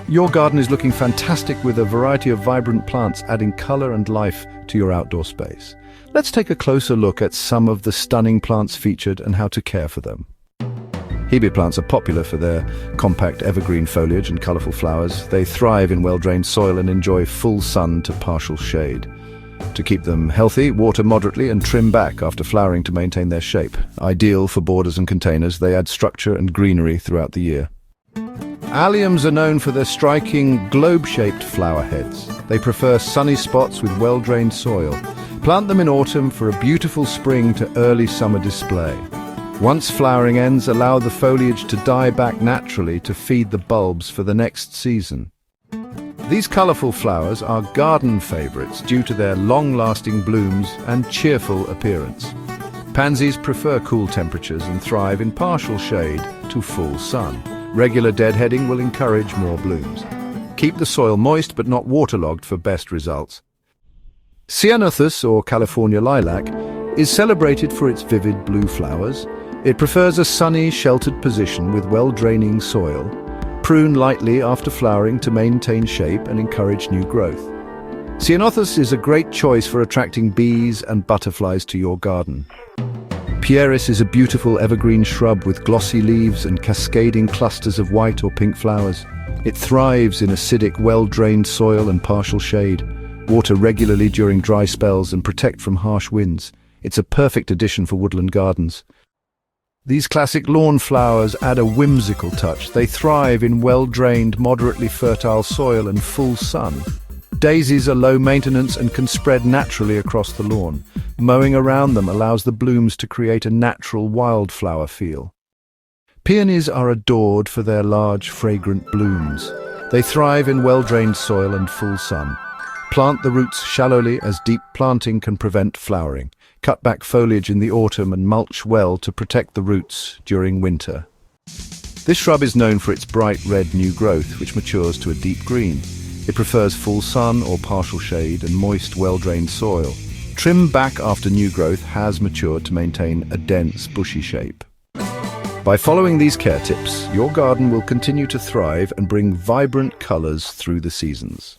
Your garden is looking fantastic with a variety of vibrant plants adding color and life to your outdoor space. Let's take a closer look at some of the stunning plants featured and how to care for them. Hebe plants are popular for their compact evergreen foliage and colorful flowers. They thrive in well-drained soil and enjoy full sun to partial shade. To keep them healthy, water moderately and trim back after flowering to maintain their shape. Ideal for borders and containers, they add structure and greenery throughout the year. Alliums are known for their striking globe-shaped flower heads. They prefer sunny spots with well-drained soil. Plant them in autumn for a beautiful spring to early summer display. Once flowering ends, allow the foliage to die back naturally to feed the bulbs for the next season. These colorful flowers are garden favorites due to their long-lasting blooms and cheerful appearance. Pansies prefer cool temperatures and thrive in partial shade to full sun. Regular deadheading will encourage more blooms. Keep the soil moist but not waterlogged for best results. Ceanothus, or California lilac, is celebrated for its vivid blue flowers. It prefers a sunny, sheltered position with well-draining soil. Prune lightly after flowering to maintain shape and encourage new growth. Ceanothus is a great choice for attracting bees and butterflies to your garden. Pieris is a beautiful evergreen shrub with glossy leaves and cascading clusters of white or pink flowers. It thrives in acidic, well-drained soil and partial shade. Water regularly during dry spells and protect from harsh winds. It's a perfect addition for woodland gardens. These classic lawn flowers add a whimsical touch. They thrive in well-drained, moderately fertile soil and full sun. Daisies are low maintenance and can spread naturally across the lawn. Mowing around them allows the blooms to create a natural wildflower feel. Peonies are adored for their large, fragrant blooms. They thrive in well-drained soil and full sun. Plant the roots shallowly, as deep planting can prevent flowering. Cut back foliage in the autumn and mulch well to protect the roots during winter. This shrub is known for its bright red new growth, which matures to a deep green. It prefers full sun or partial shade and moist, well-drained soil. Trim back after new growth has matured to maintain a dense, bushy shape. By following these care tips, your garden will continue to thrive and bring vibrant colors through the seasons.